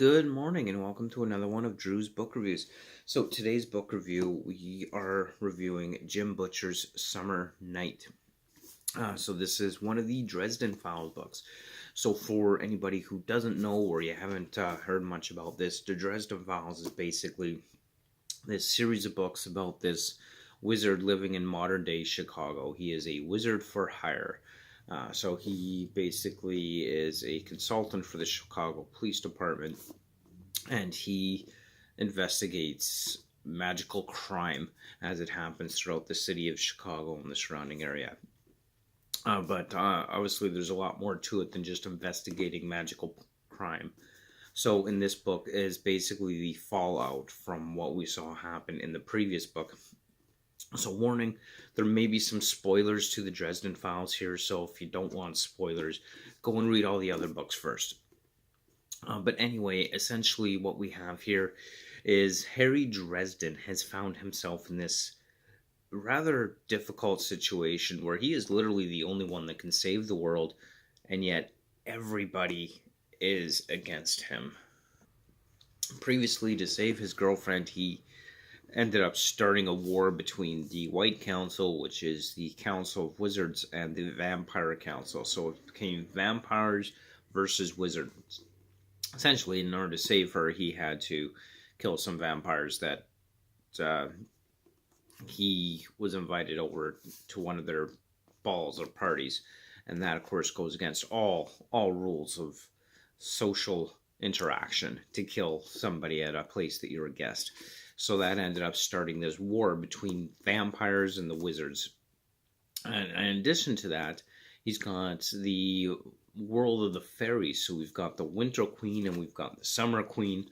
Good morning and welcome to another one of Drew's book reviews. So today's book review, we are reviewing Jim Butcher's Summer Night. So this is one of the Dresden Files books. So for anybody who doesn't know or you haven't heard much about this, the Dresden Files is basically this series of books about this wizard living in modern day Chicago. He is a wizard for hire. So he basically is a consultant for the Chicago Police Department, and he investigates magical crime as it happens throughout the city of Chicago and the surrounding area. But obviously, there's a lot more to it than just investigating magical crime. So, in this book is basically the fallout from what we saw happen in the previous book. So, warning, there may be some spoilers to the Dresden Files here, so if you don't want spoilers, go and read all the other books first. But anyway, essentially what we have here is Harry Dresden has found himself in this rather difficult situation where he is literally the only one that can save the world, and yet everybody is against him. Previously, to save his girlfriend, he ended up starting a war between the White Council, which is the Council of Wizards, and the Vampire Council. So it became vampires versus wizards. Essentially, in order to save her, he had to kill some vampires that he was invited over to one of their balls or parties, and that, of course, goes against all rules of social interaction to kill somebody at a place that you're a guest. So that ended up starting this war between vampires and the wizards. And in addition to that, he's got the world of the fairies. So we've got the Winter Queen and we've got the Summer Queen,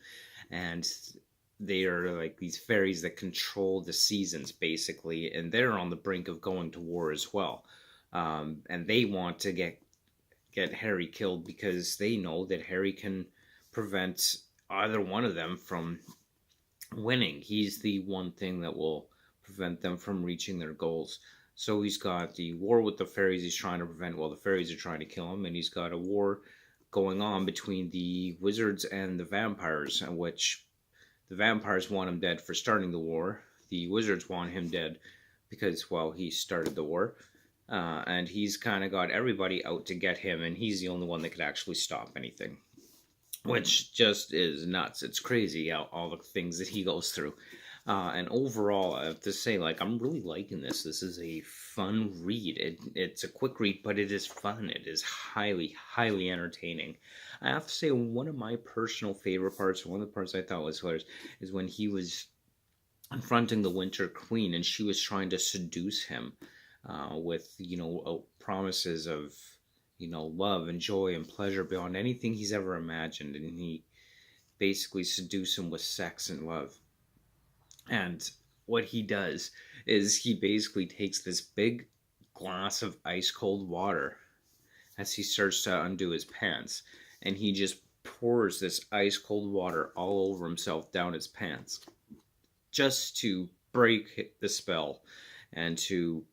and they are like these fairies that control the seasons basically, and they're on the brink of going to war as well. And they want to get Harry killed because they know that Harry can prevent either one of them from winning. He's the one thing that will prevent them from reaching their goals. So he's got the war with the fairies he's trying to prevent while the fairies are trying to kill him, and he's got a war going on between the wizards and the vampires, in which the vampires want him dead for starting the war. The wizards want him dead because, well, he started the war. And he's kind of got everybody out to get him, and he's the only one that could actually stop anything. Which just is nuts. It's crazy all the things that he goes through. And overall, I have to say, like, I'm really liking this. This is a fun read. It's a quick read, but it is fun. It is highly, highly entertaining. I have to say, one of my personal favorite parts, one of the parts I thought was hilarious, is when he was confronting the Winter Queen, and she was trying to seduce him with, promises of, love and joy and pleasure beyond anything he's ever imagined. And he basically seduced him with sex and love. And what he does is he basically takes this big glass of ice cold water as he starts to undo his pants, and he just pours this ice cold water all over himself down his pants just to break the spell and to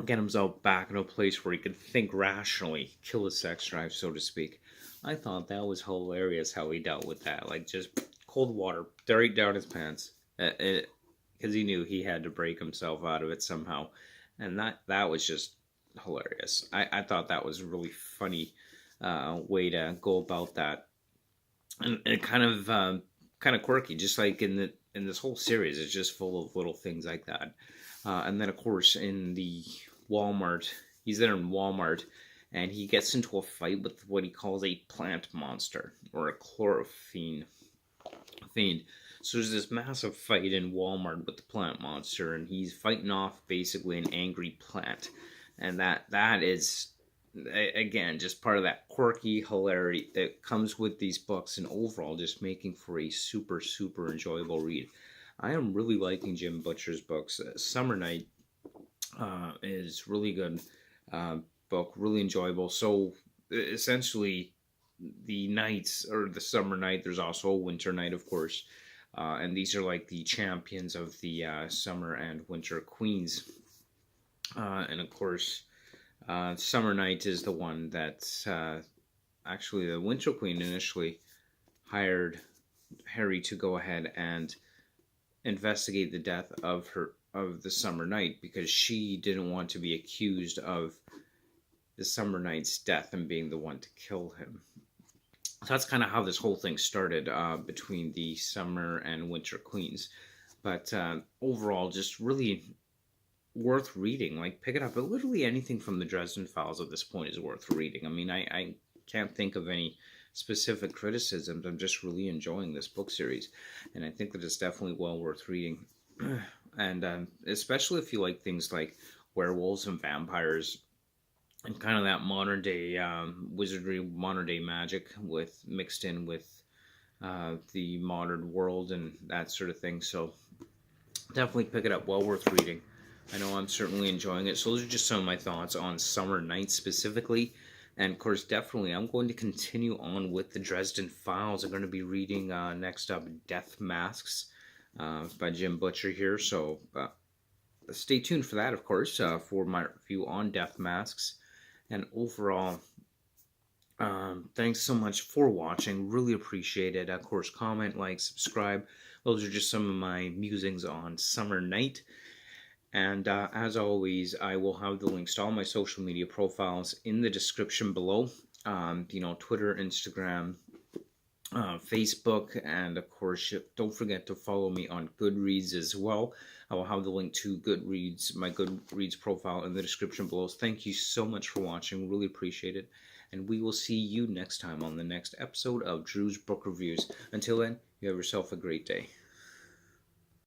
get himself back in a place where he could think rationally, kill his sex drive, so to speak. I thought that was hilarious how he dealt with that. Like, just cold water right down his pants. Because he knew he had to break himself out of it somehow. And that was just hilarious. I thought that was a really funny way to go about that. And it kind of quirky, just like in this whole series. It's just full of little things like that. And then, of course, in the Walmart, he's there in Walmart, and he gets into a fight with what he calls a plant monster, or a chlorophene fiend. So there's this massive fight in Walmart with the plant monster, and he's fighting off basically an angry plant. And that is, again, just part of that quirky hilarity that comes with these books, and overall just making for a super, super enjoyable read. I am really liking Jim Butcher's books. Summer Night is really good book, really enjoyable. So essentially, the nights, or the summer night, there's also a winter night, of course. And these are like the champions of the summer and winter queens. And of course, Summer Night is the one that actually the Winter Queen initially hired Harry to go ahead and investigate the death of the Summer Knight, because she didn't want to be accused of the Summer Knight's death and being the one to kill him. So that's kind of how this whole thing started, between the Summer and Winter Queens. But overall, just really worth reading. Like, pick it up. But literally anything from the Dresden Files at this point is worth reading. I mean, I can't think of any specific criticisms. I'm just really enjoying this book series, and I think that it's definitely well worth reading. And especially if you like things like werewolves and vampires, and kind of that modern day wizardry, modern day magic with mixed in with the modern world and that sort of thing. So definitely pick it up. Well worth reading. I know I'm certainly enjoying it. So those are just some of my thoughts on Summer Knight specifically. And of course, definitely, I'm going to continue on with the Dresden Files. I'm going to be reading next up Death Masks by Jim Butcher here. So stay tuned for that, of course, for my review on Death Masks. And overall, thanks so much for watching. Really appreciate it. Of course, comment, like, subscribe. Those are just some of my musings on Summer Knight. And as always, I will have the links to all my social media profiles in the description below. Twitter, Instagram, Facebook, and of course, don't forget to follow me on Goodreads as well. I will have the link to Goodreads, my Goodreads profile, in the description below. Thank you so much for watching. Really appreciate it. And we will see you next time on the next episode of Drew's Book Reviews. Until then, you have yourself a great day.